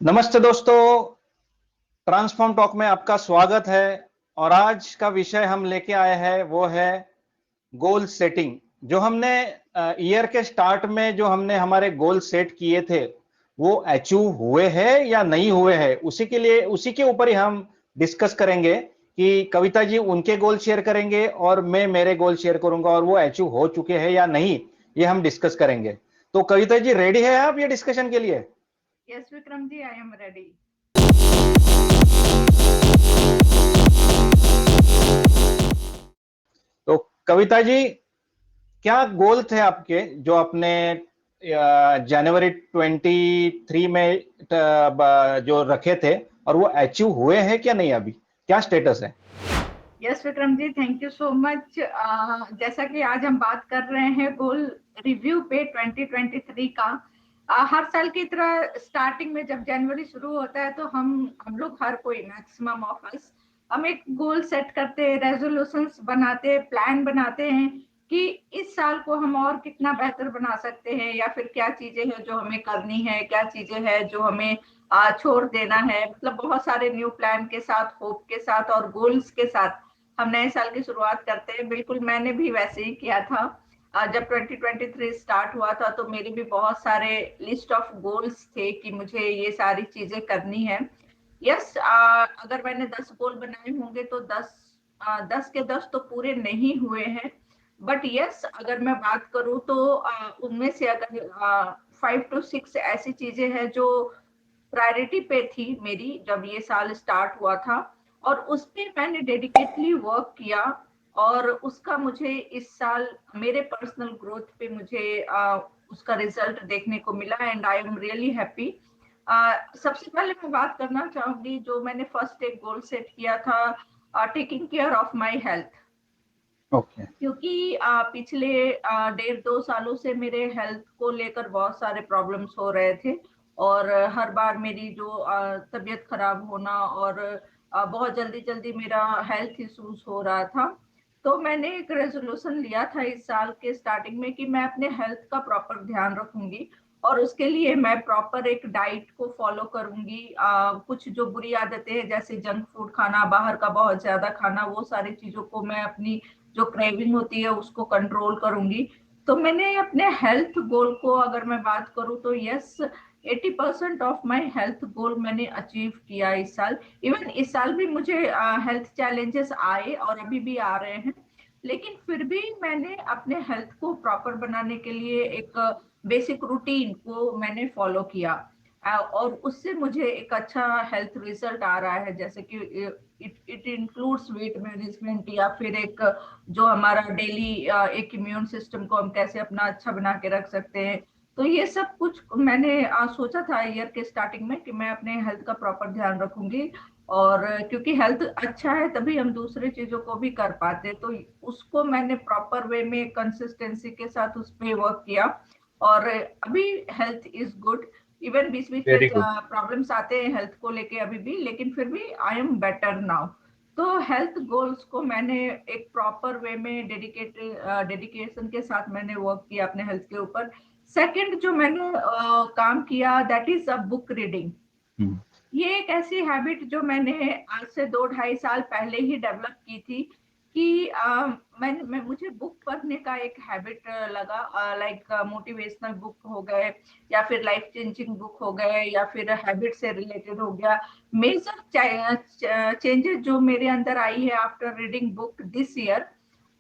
नमस्ते दोस्तों, transform talk में आपका स्वागत है। और आज का विषय हम लेके आए हैं वो है गोल सेटिंग। जो हमने ईयर के स्टार्ट में जो हमने हमारे गोल सेट किए थे वो अचीव हुए हैं या नहीं हुए हैं, उसी के ऊपर ही हम डिस्कस करेंगे कि कविता जी उनके गोल शेयर करेंगे और मैं मेरे गोल शेयर करूंगा और वो अचीव हो चुके हैं या नहीं, ये हम डिस्कस करेंगे। तो कविता जी रेडी है आप ये डिस्कशन के लिए? Yes, Vikram ji, I am ready. तो कविता जी, क्या गोल थे आपके जो आपने जनवरी 23 में जो रखे थे, और वो अचीव हुए हैं क्या नहीं? अभी क्या स्टेटस है? Yes, Vikram ji, thank you so much. जैसा कि आज हम बात कर रहे हैं गोल रिव्यू पे 2023 का। हर साल की तरह स्टार्टिंग में जब जनवरी शुरू होता है तो हम लोग हर कोई मैक्सिमम ऑफ अस हम एक गोल सेट करते हैं, रेजोल्यूशंस बनाते हैं, प्लान बनाते हैं कि इस साल को हम और कितना बेहतर बना सकते हैं, या फिर क्या चीजें हैं जो हमें करनी है, क्या चीजें हैं जो हमें छोड़ देना है। मतलब बहुत सारे न्यू प्लान के साथ, होप के साथ और गोल्स के साथ हम नए साल की शुरुआत करते हैं। बिल्कुल मैंने भी वैसे ही किया था। जब 2023 स्टार्ट हुआ था तो मेरे भी बहुत सारे लिस्ट ऑफ गोल्स थे कि मुझे ये सारी चीजें करनी है। यस, अगर मैंने 10 गोल बनाए होंगे तो 10 के 10 तो पूरे नहीं हुए हैं। बट यस, अगर मैं बात करूं तो उनमें से अगर 5 to 6 ऐसी चीजें हैं जो प्रायोरिटी पे थी मेरी जब ये साल स्टार्ट हुआ था, और उस पे मैंने डेडिकेटली वर्क किया। और उसका मुझे इस साल मेरे पर्सनल ग्रोथ पे मुझे उसका रिजल्ट देखने को मिला, and I am really happy. सबसे पहले मैं बात करना चाहूंगी, जो मैंने फर्स्ट एक गोल सेट किया था, taking care of my health. Okay. क्योंकि पिछले 1.5-2 सालों से मेरे हेल्थ को लेकर बहुत सारे प्रॉब्लम्स हो रहे थे। और हर बार मेरी जो तबीयत खराब होना और बहुत जल्दी जल्दी मेरा हेल्थ इश्यूज हो रहा था। तो मैंने एक रेजोल्यूशन लिया था इस साल के स्टार्टिंग में कि मैं अपने हेल्थ का प्रॉपर ध्यान रखूंगी, और उसके लिए मैं प्रॉपर एक डाइट को फॉलो करूंगी। कुछ जो बुरी आदतें हैं जैसे जंक फूड खाना, बाहर का बहुत ज्यादा खाना, वो सारी चीजों को मैं अपनी जो क्रेविंग होती है उसको कंट्रोल करूंगी। तो मैंने अपने हेल्थ गोल को अगर मैं बात करूं तो यस, 80% ऑफ माय हेल्थ गोल मैंने अचीव किया इस साल। इवन इस साल भी मुझे हेल्थ चैलेंजेस आए और अभी भी आ रहे हैं, लेकिन फिर भी मैंने अपने हेल्थ को प्रॉपर बनाने के लिए एक बेसिक रूटीन को मैंने फॉलो किया। और उससे मुझे एक अच्छा हेल्थ रिजल्ट आ रहा है, जैसे कि it it includes weight management, या फिर एक जो हमारा डेली एक इम्यून सिस्टम को हम कैसे अपना अच्छा बना के रख सकते हैं। तो ये सब कुछ मैंने सोचा था ईयर के स्टार्टिंग में कि मैं अपने हेल्थ का प्रॉपर ध्यान रखूंगी। और क्योंकि हेल्थ अच्छा है तभी हम दूसरे चीजों को भी कर पाते हैं, तो उसको मैंने प्रॉपर वे में कंसिस्टेंसी के साथ उस पर वर्क किया। और अभी हेल्थ इज गुड। इवन बीच बीच में वेरी गुड। प्रॉब्लम्स आते हैं हेल्थ को लेके अभी भी, लेकिन फिर भी आई एम बेटर नाउ। तो हेल्थ गोल्स को मैंने एक प्रॉपर वे में डेडिकेशन के साथ मैंने वर्क किया अपने हेल्थ के ऊपर। सेकंड जो मैंने काम किया that is a book reading. ये एक ऐसी हैबिट जो मैंने आज से 2-2.5 साल पहले ही डेवलप की थी कि मैं मुझे बुक पढ़ने का एक हैबिट लगा। लाइक मोटिवेशनल बुक हो गए, या फिर लाइफ चेंजिंग बुक हो गए, या फिर हैबिट से रिलेटेड हो गया। मेजर चेंजेस जो मेरे अंदर आई है after reading book this year,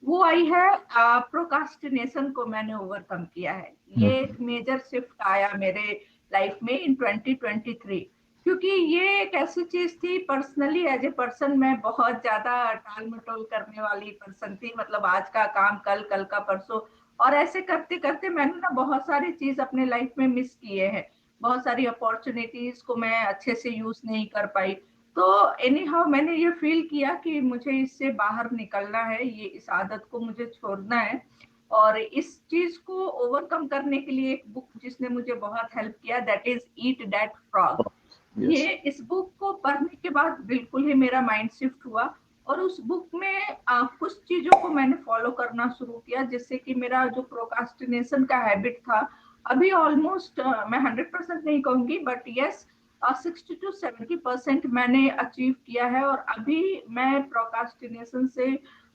वो आई है प्रोकास्टिनेशन को मैंने ओवरकम किया है। ये एक मेजर शिफ्ट आया मेरे लाइफ में इन 2023। क्योंकि ये एक ऐसी चीज थी, पर्सनली एज ए पर्सन मैं बहुत ज्यादा टाल मटोल करने वाली पर्सन थी। मतलब आज का काम कल, कल का परसों, और ऐसे करते करते मैंने ना बहुत सारी चीज अपने लाइफ में मिस किए हैं। बहुत सारी अपॉर्चुनिटीज को मैं अच्छे से यूज नहीं कर पाई। तो एनी हाउ मैंने ये फील किया कि मुझे इससे बाहर निकलना है, ये इस आदत को मुझे छोड़ना है। और इस चीज को ओवरकम करने के लिए एक बुक जिसने मुझे बहुत हेल्प किया that is eat that frog. Yes. ये इस बुक को पढ़ने के बाद बिल्कुल ही मेरा माइंड शिफ्ट हुआ। और उस बुक में कुछ चीजों को मैंने फॉलो करना शुरू किया, जिससे कि मेरा जो प्रोकास्टिनेशन का हैबिट था, अभी ऑलमोस्ट मैं 100% नहीं कहूंगी बट यस 60 to 70% मैंने अचीव किया है, और अभी मैं प्रोक्रास्टिनेशन से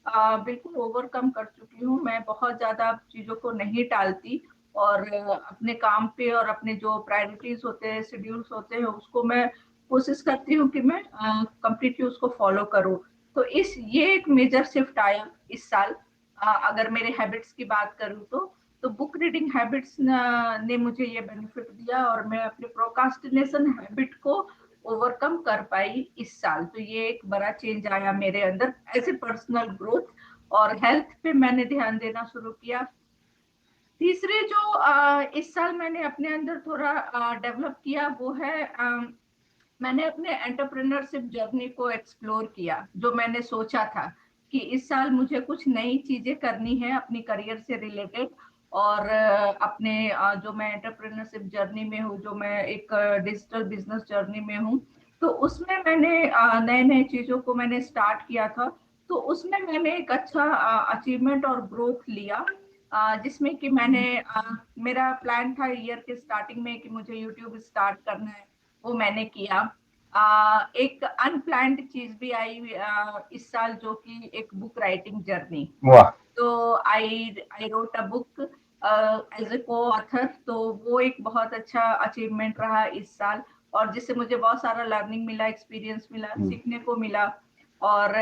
बिल्कुल ओवरकम कर चुकी हूँ। मैं बहुत ज्यादा चीजों को नहीं टालती, और अपने काम पे और अपने जो प्रायोरिटीज होते हैं, शेड्यूल्स होते हैं, उसको मैं कोशिश करती हूँ कि मैं कंप्लीटली उसको फॉलो करूँ। तो ये एक मेजर शिफ्ट आया इस साल। अगर मेरे हैबिट्स की बात करूँ तो बुक रीडिंग हैबिट्स ने मुझे ये बेनिफिट दिया, और मैं अपने प्रोक्रास्टिनेशन हैबिट को ओवरकम कर पाई इस साल। तो ये एक बड़ा चेंज आया मेरे अंदर एज ए पर्सनल ग्रोथ, और हेल्थ पे मैंने ध्यान देना शुरू किया। तीसरे जो इस साल मैंने अपने अंदर थोड़ा डेवलप किया वो है, मैंने अपने एंटरप्रेन्योरशिप जर्नी को एक्सप्लोर किया। जो मैंने सोचा था कि इस साल मुझे कुछ नई चीजें करनी है अपनी करियर से रिलेटेड, और अपने जो मैं एंटरप्रेन्योरशिप जर्नी में हूँ, जो मैं एक डिजिटल बिजनेस जर्नी में हूँ, तो उसमें मैंने नए नए चीजों को मैंने स्टार्ट किया था। तो उसमें मैंने एक अच्छा अचीवमेंट और ग्रोथ लिया, जिसमें कि मेरा प्लान था ईयर के स्टार्टिंग में कि मुझे यूट्यूब स्टार्ट करना है, वो मैंने किया। एक अनप्लान्ड चीज भी आई इस साल, जो कि एक बुक राइटिंग जर्नी। वाह। तो I wrote a book as a co author. तो वो एक बहुत अच्छा अचीवमेंट रहा इस साल, और जिससे मुझे बहुत सारा लर्निंग मिला, एक्सपीरियंस मिला, सीखने को मिला। और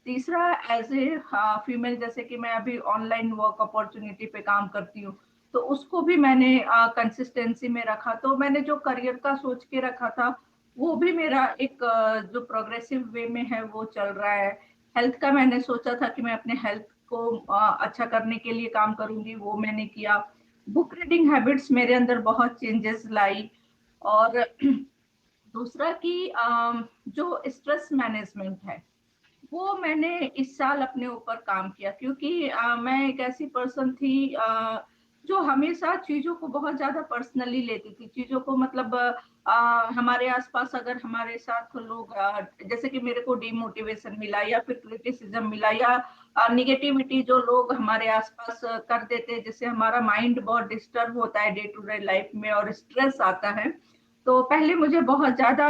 तीसरा, एज ए फीमेल, जैसे कि मैं अभी ऑनलाइन वर्क अपॉर्चुनिटी पे काम करती हूँ, तो उसको भी मैंने कंसिस्टेंसी में रखा। तो मैंने जो करियर का सोच के रखा था वो भी मेरा एक जो प्रोग्रेसिव वे में है वो चल रहा है। हेल्थ का मैंने सोचा था कि मैं अपने हेल्थ को अच्छा करने के लिए काम करूंगी, वो मैंने किया। बुक रीडिंग हैबिट्स मेरे अंदर बहुत चेंजेस लाई। और दूसरा कि जो स्ट्रेस मैनेजमेंट है वो मैंने इस साल अपने ऊपर काम किया, क्योंकि मैं एक ऐसी पर्सन थी जो हमेशा चीजों को बहुत ज्यादा पर्सनली लेती थी। चीजों को मतलब हमारे आसपास अगर हमारे साथ लोग जैसे कि मेरे को डिमोटिवेशन मिला या फिर क्रिटिसिज्म मिला या निगेटिविटी जो लोग हमारे आसपास कर देते हैं, जिससे हमारा माइंड बहुत डिस्टर्ब होता है डे टू डे लाइफ में और स्ट्रेस आता है। तो पहले मुझे बहुत ज्यादा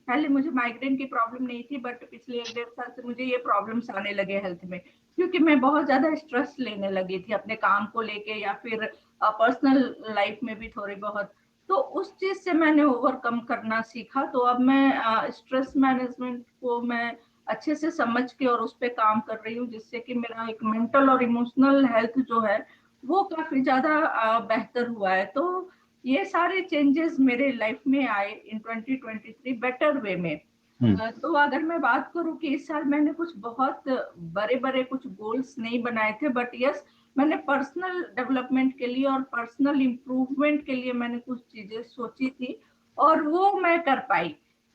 पहले मुझे माइग्रेन की प्रॉब्लम नहीं थी, बट पिछले 1.5 साल से मुझे ये प्रॉब्लम्स आने लगे हेल्थ में, क्योंकि मैं बहुत ज्यादा स्ट्रेस लेने लगी थी अपने काम को लेके या फिर पर्सनल लाइफ में भी थोड़ी बहुत। तो उस चीज से मैंने ओवरकम करना सीखा। तो अब मैं स्ट्रेस मैनेजमेंट को मैं अच्छे से समझ के और उस पर काम कर रही हूँ, जिससे कि मेरा एक मेंटल और इमोशनल हेल्थ जो है वो काफी ज्यादा बेहतर हुआ है। तो ये सारे चेंजेस मेरे लाइफ में आए इन 2023 बेटर वे में। तो अगर मैं बात करूं कि इस साल मैंने कुछ बहुत बड़े बड़े कुछ गोल्स नहीं बनाए थे, बट यस, मैंने पर्सनल डेवलपमेंट के लिए और पर्सनल इम्प्रूवमेंट के लिए मैंने कुछ चीजें सोची थी, और वो मैं कर पाई।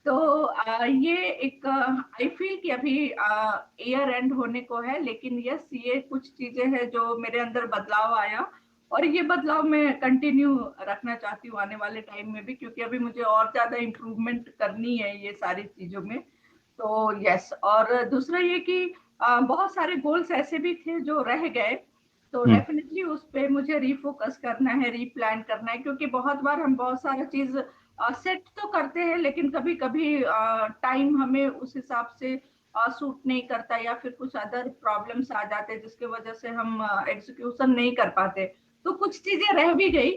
तो ये एक आई फील कि अभी ईयर एंड होने को है, लेकिन यस, ये कुछ चीजें हैं जो मेरे अंदर बदलाव आया, और ये बदलाव मैं कंटिन्यू रखना चाहती हूँ आने वाले टाइम में भी, क्योंकि अभी मुझे और ज्यादा इम्प्रूवमेंट करनी है ये सारी चीजों में। तो यस, और दूसरा ये कि बहुत सारे गोल्स ऐसे भी थे जो रह गए, तो डेफिनेटली उस पे मुझे रिफोकस करना है, रीप्लान करना है, क्योंकि बहुत बार हम बहुत सारा चीज सेट तो करते हैं, लेकिन कभी कभी टाइम हमें उस हिसाब से सूट नहीं करता, या फिर कुछ अदर प्रॉब्लम्स आ जाते हैं जिसकी वजह से हम एग्जीक्यूशन नहीं कर पाते। तो कुछ चीजें रह भी गई,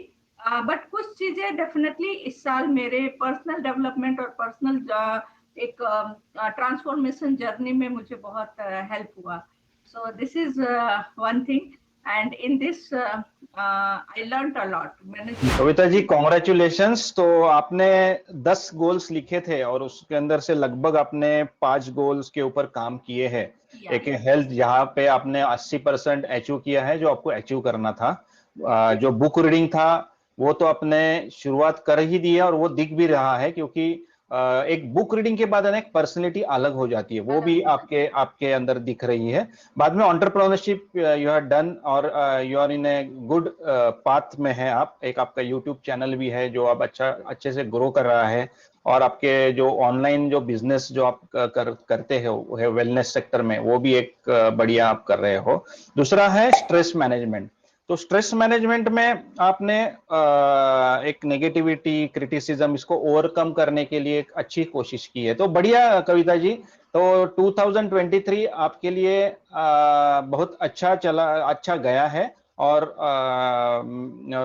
बट कुछ चीजें डेफिनेटली इस साल मेरे पर्सनल डेवलपमेंट और पर्सनल एक ट्रांसफॉर्मेशन जर्नी में मुझे बहुत हेल्प हुआ। So this is one thing, and in this I learned a lot. मैंने कविता जी, कॉन्ग्रेचुलेशंस। तो आपने 10 गोल्स लिखे थे और उसके अंदर से लगभग आपने 5 गोल्स के ऊपर काम किए हैं। एक हेल्थ, जहाँ पे आपने 80% अचीव किया है जो आपको अचीव करना था। जो बुक रीडिंग था वो तो आपने शुरुआत कर ही दी है और वो दिख भी रहा है, क्योंकि एक बुक रीडिंग के बाद एक पर्सनैलिटी अलग हो जाती है, वो भी आपके आपके अंदर दिख रही है। बाद में एंटरप्रेन्योरशिप यू हैव डन, और you are in a good path में है आप। एक आपका यूट्यूब चैनल भी है जो आप अच्छे से ग्रो कर रहा है, और आपके जो ऑनलाइन जो बिजनेस जो आप करते हो वेलनेस सेक्टर में, वो भी एक बढ़िया आप कर रहे हो। दूसरा है स्ट्रेस मैनेजमेंट। तो स्ट्रेस मैनेजमेंट में आपने एक नेगेटिविटी, क्रिटिसिज्म, इसको ओवरकम करने के लिए एक अच्छी कोशिश की है, तो बढ़िया कविता जी। तो 2023 आपके लिए बहुत अच्छा चला, अच्छा गया है, और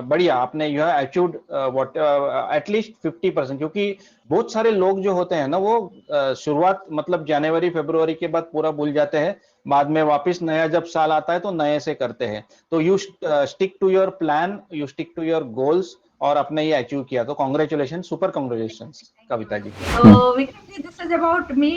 बढ़िया आपने you have achieved what at least 50%, क्योंकि बहुत सारे लोग जो होते हैं ना वो शुरुआत मतलब जनवरी फरवरी के बाद पूरा भूल जाते हैं, बाद में वापस नया जब साल आता है तो नए से करते हैं। तो you stick to your plan, you stick to your goals, और आपने ये अचीव किया, तो congratulation, super congratulation Kavita ji. तो Vikram ji, this is about me,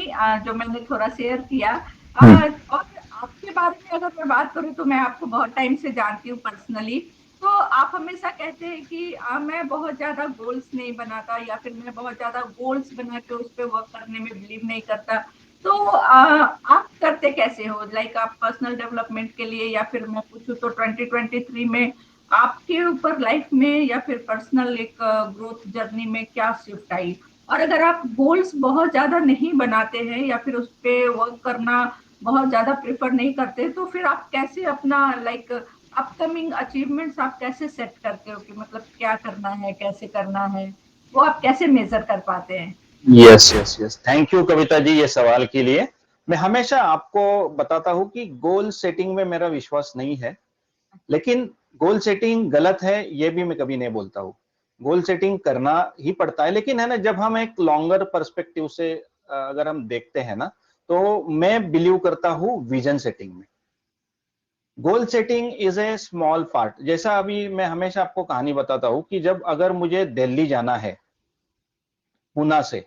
जो मैंने थोड़ा शेयर किया। और आपके बारे में अगर मैं बात करूं तो मैं आपको बहुत टाइम से जानती हूँ पर्सनली। तो आप हमेशा कहते हैं कि मैं बहुत ज्यादा गोल्स नहीं बनाता, या फिर मैं बहुत ज्यादा गोल्स बना के उस पर वर्क करने में बिलीव नहीं करता। तो आप करते कैसे हो? लाइक आप पर्सनल डेवलपमेंट के लिए, या फिर मैं पूछूं तो 2023 में आपके ऊपर लाइफ में या फिर पर्सनल एक ग्रोथ जर्नी में क्या शिफ्ट आई? और अगर आप गोल्स बहुत ज्यादा नहीं बनाते हैं या फिर उस पे वर्क करना बहुत ज्यादा प्रेफर नहीं करते, तो फिर आप कैसे अपना लाइक अपकमिंग अचीवमेंट्स आप कैसे सेट करते हो कि मतलब क्या करना है, कैसे करना है, वो आप कैसे मेजर कर पाते हैं? Yes yes yes, thank you Kavita ji ये सवाल के लिए। मैं हमेशा आपको बताता हूं कि गोल सेटिंग में मेरा विश्वास नहीं है, लेकिन गोल सेटिंग गलत है ये भी मैं कभी नहीं बोलता हूँ। गोल सेटिंग करना ही पड़ता है, लेकिन है ना, जब हम एक लॉन्गर पर्सपेक्टिव से अगर हम देखते हैं ना, तो मैं बिलीव करता हूँ विजन सेटिंग में। Goal setting is a small part. जैसा अभी मैं हमेशा आपको कहानी बताता हूँ कि जब अगर मुझे दिल्ली जाना है पुणे से,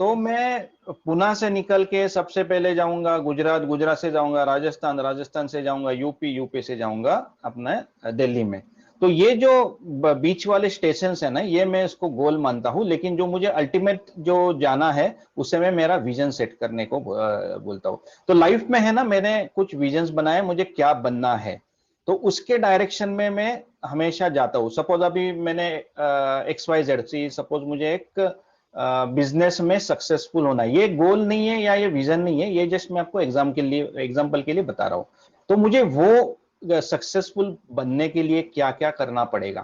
तो मैं पुणे से निकल के सबसे पहले जाऊंगा गुजरात, गुजरात से जाऊंगा राजस्थान, राजस्थान से जाऊंगा यूपी, यूपी से जाऊंगा अपने दिल्ली में। तो ये जो बीच वाले स्टेशन है ना, ये मैं इसको गोल मानता हूं, लेकिन जो मुझे अल्टीमेट जो जाना है उसे मैं मेरा विजन सेट करने को बोलता हूं। तो लाइफ में है ना, मैंने कुछ विजन्स बनाए मुझे क्या बनना है, तो उसके डायरेक्शन में मैं हमेशा जाता हूँ। सपोज अभी मैंने X Y Z C, suppose मुझे एक बिजनेस में सक्सेसफुल होना है, ये गोल नहीं है या ये विजन नहीं है, ये जस्ट मैं आपको एग्जाम्पल के लिए बता रहा हूं। तो मुझे वो सक्सेसफुल बनने के लिए क्या क्या करना पड़ेगा,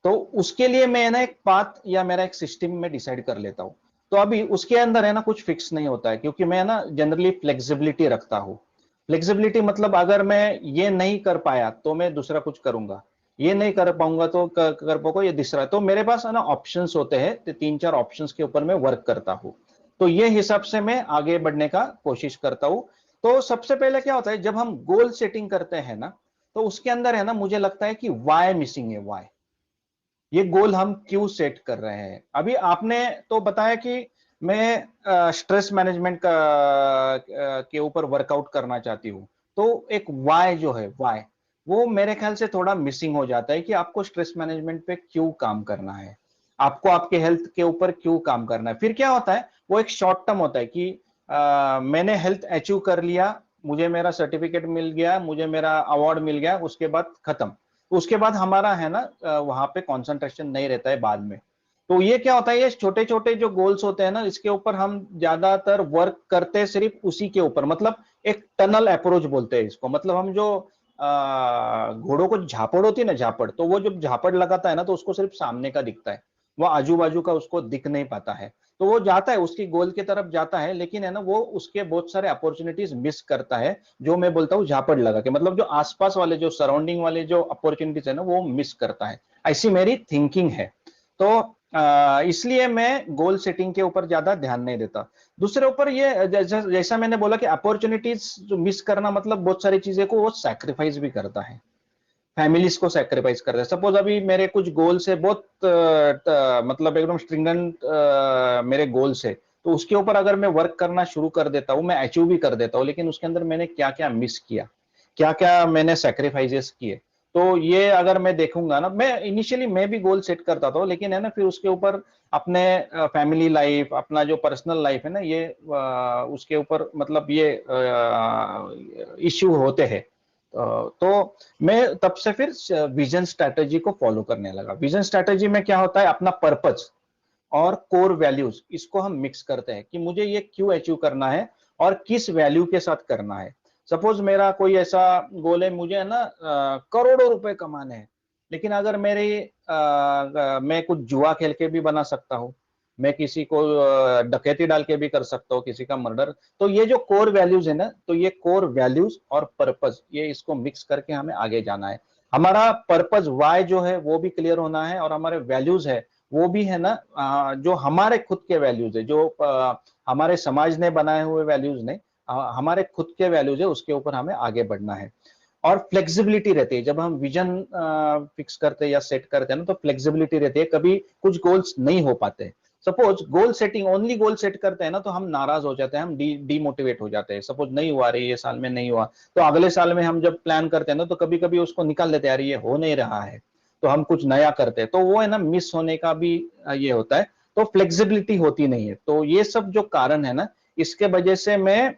तो उसके लिए मैं ना एक पाथ या मेरा एक सिस्टम में डिसाइड कर लेता हूं। तो अभी उसके अंदर है ना कुछ फिक्स नहीं होता है, क्योंकि मैं ना जनरली फ्लेक्सिबिलिटी रखता हूं। फ्लेक्सिबिलिटी मतलब अगर मैं ये नहीं कर पाया तो मैं दूसरा कुछ करूंगा, ये नहीं कर पाऊंगा तो कर पाऊंगा ये दूसरा। तो मेरे पास है ना ऑप्शंस होते हैं, तो तीन चार ऑप्शंस के ऊपर मैं वर्क करता हूं। तो ये हिसाब से मैं आगे बढ़ने का कोशिश करता हूं। तो सबसे पहले क्या होता है जब हम गोल सेटिंग करते हैं ना, तो उसके अंदर है ना मुझे लगता है कि वाई मिसिंग है। वाई, ये गोल हम क्यों सेट कर रहे हैं? अभी आपने तो बताया कि मैं स्ट्रेस मैनेजमेंट का के ऊपर वर्कआउट करना चाहती हूँ। तो एक वाई जो है, वाई, वो मेरे ख्याल से थोड़ा मिसिंग हो जाता है कि आपको स्ट्रेस मैनेजमेंट पे क्यों काम करना है, आपको आपके हेल्थ के ऊपर क्यों काम करना है। फिर क्या होता है, वो एक शॉर्ट टर्म होता है कि मैंने हेल्थ अचीव कर लिया, मुझे मेरा सर्टिफिकेट मिल गया, मुझे मेरा अवार्ड मिल गया, उसके बाद खत्म। तो उसके बाद हमारा है ना वहां पे कंसंट्रेशन नहीं रहता है बाद में। तो ये क्या होता है, ये छोटे छोटे जो गोल्स होते हैं ना, इसके ऊपर हम ज्यादातर वर्क करते हैं सिर्फ उसी के ऊपर, मतलब एक टनल अप्रोच बोलते हैं इसको। मतलब हम जो घोड़ों को झापड़ होती है ना, झापड़, तो वो जब झापड़ लगाता है ना तो उसको सिर्फ सामने का दिखता है, वो आजू बाजू का उसको दिख नहीं पाता है। तो वो जाता है उसकी गोल की तरफ जाता है, लेकिन है ना वो उसके बहुत सारे अपॉर्चुनिटीज मिस करता है, जो मैं बोलता हूँ झापड़ लगा के, मतलब जो आसपास वाले जो सराउंडिंग वाले जो अपॉर्चुनिटीज है ना वो मिस करता है। ऐसी मेरी थिंकिंग है। तो इसलिए मैं गोल सेटिंग के ऊपर ज्यादा ध्यान नहीं देता। दूसरे ऊपर ये जैसा मैंने बोला कि अपॉर्चुनिटीज जो मिस करना, मतलब बहुत सारी चीजें को वो सैक्रिफाइस भी करता है, फैमिलीज को सैक्रिफाइस कर रहे हैं। सपोज अभी मेरे कुछ गोल्स है बहुत मतलब एकदम स्ट्रिंगेंट मेरे गोल्स है, तो उसके ऊपर अगर मैं वर्क करना शुरू कर देता हूँ, मैं अचीव भी कर देता हूँ, लेकिन उसके अंदर मैंने क्या क्या मिस किया, क्या क्या मैंने सैक्रिफाइसेस किए, तो ये अगर मैं देखूंगा ना, मैं इनिशियली मैं भी गोल सेट करता था, लेकिन है ना फिर उसके ऊपर अपने फैमिली लाइफ, अपना जो पर्सनल लाइफ है ना, ये उसके ऊपर मतलब ये इश्यू होते हैं। तो मैं तब से फिर विजन स्ट्रैटेजी को फॉलो करने लगा। विजन स्ट्रैटेजी में क्या होता है, अपना पर्पज और कोर वैल्यूज, इसको हम मिक्स करते हैं कि मुझे ये क्यों अचीव करना है और किस वैल्यू के साथ करना है। सपोज मेरा कोई ऐसा गोल है, मुझे है ना करोड़ों रुपए कमाने हैं, लेकिन अगर मैं कुछ जुआ खेल के भी बना सकता हूँ, मैं किसी को डकैती डाल के भी कर सकता हूँ, किसी का मर्डर। तो ये जो कोर वैल्यूज है ना, तो ये कोर वैल्यूज और पर्पस, ये इसको मिक्स करके हमें आगे जाना है। हमारा पर्पस वाई जो है वो भी क्लियर होना है, और हमारे वैल्यूज है वो भी है ना, जो हमारे खुद के वैल्यूज है, जो हमारे समाज ने बनाए हुए वैल्यूज ने, हमारे खुद के वैल्यूज है, उसके ऊपर हमें आगे बढ़ना है। और फ्लेक्सिबिलिटी रहती है जब हम विजन फिक्स करते हैं या सेट करते हैं ना, तो फ्लेक्सिबिलिटी रहती है, कभी कुछ गोल्स नहीं हो पाते। Suppose goal setting, only goal set करते हैं ना, तो हम नाराज हो जाते हैं, हम डीमोटिवेट हो जाते हैं। सपोज नहीं हुआ, रही ये साल में नहीं हुआ, तो अगले साल में हम जब प्लान करते हैं ना, तो कभी कभी उसको निकाल लेते हैं, यार ये हो नहीं रहा है, तो हम कुछ नया करते हैं, तो वो है ना मिस होने का भी ये होता है। तो फ्लेक्सिबिलिटी होती नहीं है। तो ये सब जो कारण है ना, इसके वजह से मैं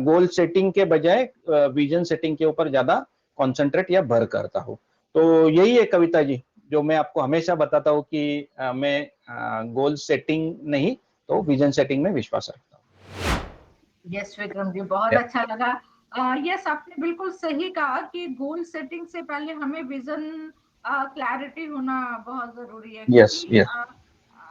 गोल सेटिंग के बजाय विजन सेटिंग के ऊपर ज्यादा कॉन्सेंट्रेट या भर करता हूँ। तो यही है कविता जी, जो मैं आपको हमेशा बताता हूँ कि मैं गोल सेटिंग नहीं, तो विजन सेटिंग में विश्वास रखता हूँ। यस विक्रम जी, बहुत Yeah. अच्छा लगा। यस, आपने बिल्कुल सही कहा कि गोल सेटिंग से पहले हमें विजन क्लैरिटी होना बहुत जरूरी है, Yes, क्योंकि yes.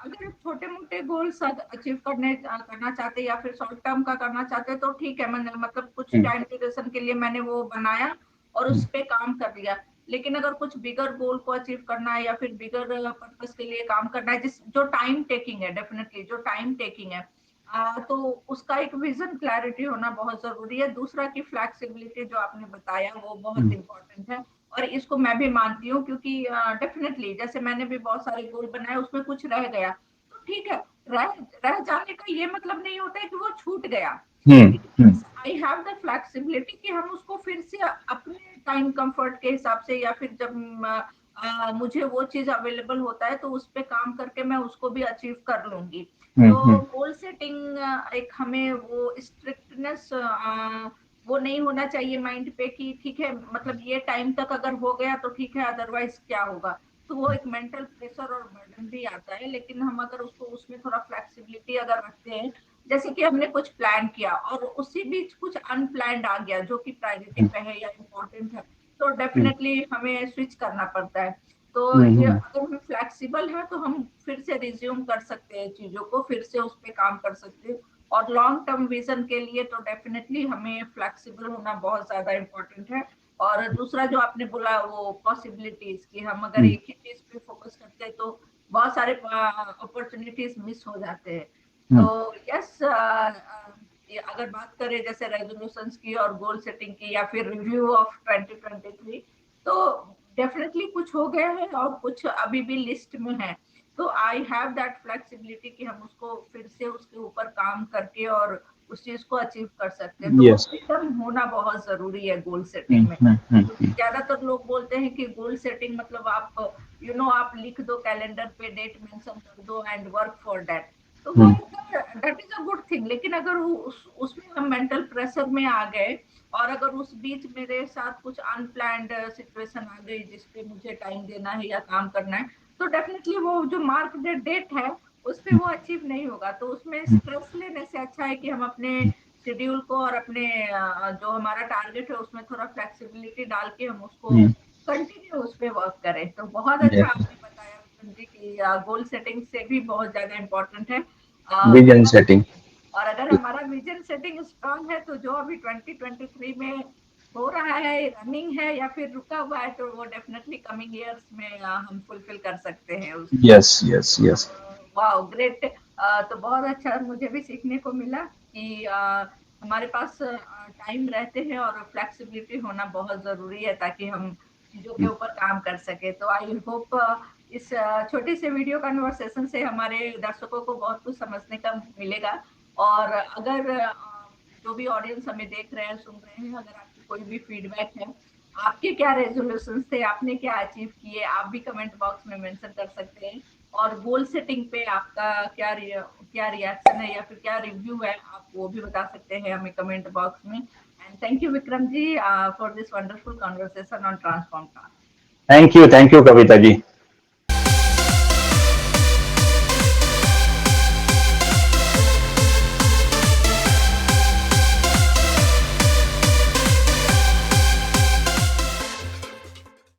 अगर छोटे मोटे गोल्स अचीव करना चाहते या फिर शॉर्ट टर्म का करना चाहते तो ठीक है, मैंने मतलब कुछ हम्म, टाइम ड्यूरेशन के लिए मैंने वो बनाया और उस हम्म, पे काम कर लिया। लेकिन अगर कुछ बिगर गोल को अचीव करना है या फिर बिगर पर्पस के लिए काम करना है, जिस जो टाइम टेकिंग है, डेफिनेटली जो टाइम टेकिंग है, तो उसका एक विजन क्लैरिटी होना बहुत जरूरी है। दूसरा की फ्लेक्सिबिलिटी जो आपने बताया वो बहुत हम्म, इंपॉर्टेंट है, और इसको मैं भी मानती हूँ, क्योंकि डेफिनेटली जैसे मैंने भी बहुत सारे गोल बनाए, उसमें कुछ रह गया तो ठीक है, रह रह जाने का ये मतलब नहीं होता है कि वो छूट गया। हम्म, लेकिन आई हैव द फ्लेक्सिबिलिटी कि हम उसको फिर से अपने टाइम कंफर्ट के हिसाब से, या फिर जब मुझे वो चीज अवेलेबल होता है तो उस पे काम करके मैं उसको भी अचीव कर लूंगी। हम्म, तो गोल सेटिंग एक हमें वो स्ट्रिक्टनेस वो नहीं होना चाहिए माइंड पे कि ठीक है, मतलब ये टाइम तक अगर हो गया तो ठीक है, अदरवाइज क्या होगा। तो वो एक मेंटल प्रेशर और बर्डन भी आता है। लेकिन हम अगर उसको उसमें थोड़ा फ्लेक्सिबिलिटी अगर रखते हैं, जैसे कि हमने कुछ प्लान किया और उसी बीच कुछ अनप्लान्ड आ गया जो कि प्रायोरिटी हम्म, पे है या इम्पोर्टेंट है, तो हम्म, डेफिनेटली हमें स्विच करना पड़ता है। तो ये हम्म, अगर हम फ्लेक्सिबल है तो हम फिर से रिज्यूम कर सकते हैं चीजों को, फिर से उस पर काम कर सकते हैं। और लॉन्ग टर्म विजन के लिए तो डेफिनेटली हमें फ्लेक्सिबल होना बहुत ज्यादा इम्पोर्टेंट है। और दूसरा जो आपने बोला वो पॉसिबिलिटीज, कि हम अगर हम्म, एक ही चीज पे फोकस करते हैं तो बहुत सारे अपॉर्चुनिटीज मिस हो जाते हैं। हम्म, तो यस, अगर बात करें जैसे रेजोल्यूशंस की और गोल सेटिंग की या फिर रिव्यू ऑफ 2023, तो डेफिनेटली कुछ हो गया है और कुछ अभी भी लिस्ट में है। तो आई हैव दैट फ्लेक्सिबिलिटी कि हम उसको फिर से उसके ऊपर काम करके और उस चीज को अचीव कर सकते हैं। तो वो yes. फ्रीडम होना बहुत जरूरी है गोल सेटिंग हम्म, में। हम्म, क्योंकि ज्यादातर लोग बोलते हैं कि गोल सेटिंग मतलब आप आप लिख दो, कैलेंडर पे डेट मेंशन कर दो एंड वर्क फॉर दैट। तो वो hmm, that is a good thing. लेकिन अगर उसमें हम मेंटल प्रेशर में आ गए और अगर उस बीच मेरे साथ कुछ अनप्लैन्ड सिचुएशन आ गई जिसपे मुझे टाइम देना है या काम करना है, तो डेफिनेटली वो जो मार्क डेट है उस पे वो अचीव नहीं होगा। तो उसमें हम्म, स्ट्रेस लेने से अच्छा है कि हम अपने शेड्यूल को और अपने जो हमारा टारगेट है उसमें थोड़ा फ्लेक्सिबिलिटी डाल के हम उसको हम्म, कंटिन्यू उस पे वर्क करें। तो बहुत अच्छा yes. आपने बताया विक्रम जी की गोल सेटिंग से भी बहुत ज्यादा इम्पोर्टेंट है विजन अगर सेटिंग। और अगर हमारा विजन सेटिंग स्ट्रांग है तो जो अभी 2023 में हो रहा है, रनिंग है या फिर रुका हुआ है, तो वो डेफिनेटली कमिंग ईयर्स में हम फुलफिल कर सकते हैं उसको। Yes, yes, yes. वाह ग्रेट। तो बहुत अच्छा मुझे भी सीखने को मिला कि हमारे पास टाइम रहते हैं और फ्लेक्सिबिलिटी होना बहुत जरूरी है ताकि हम चीजों के ऊपर काम कर सके। तो आई होप इस छोटे से वीडियो कन्वर्सेशन से हमारे दर्शकों को बहुत कुछ समझने का मिलेगा। और अगर जो भी ऑडियंस हमें देख रहे हैं, सुन रहे हैं, अगर आपकी कोई भी फीडबैक है, आपके क्या रेजोल्यूशन थे, आपने क्या अचीव किए, आप भी कमेंट बॉक्स में मेंशन कर सकते हैं। और गोल सेटिंग पे आपका क्या रिएक्शन है या फिर क्या रिव्यू है, आप वो भी बता सकते हैं हमें कमेंट बॉक्स में। And thank you Vikram ji for this wonderful conversation on Transform Talk. Thank you Kavita ji.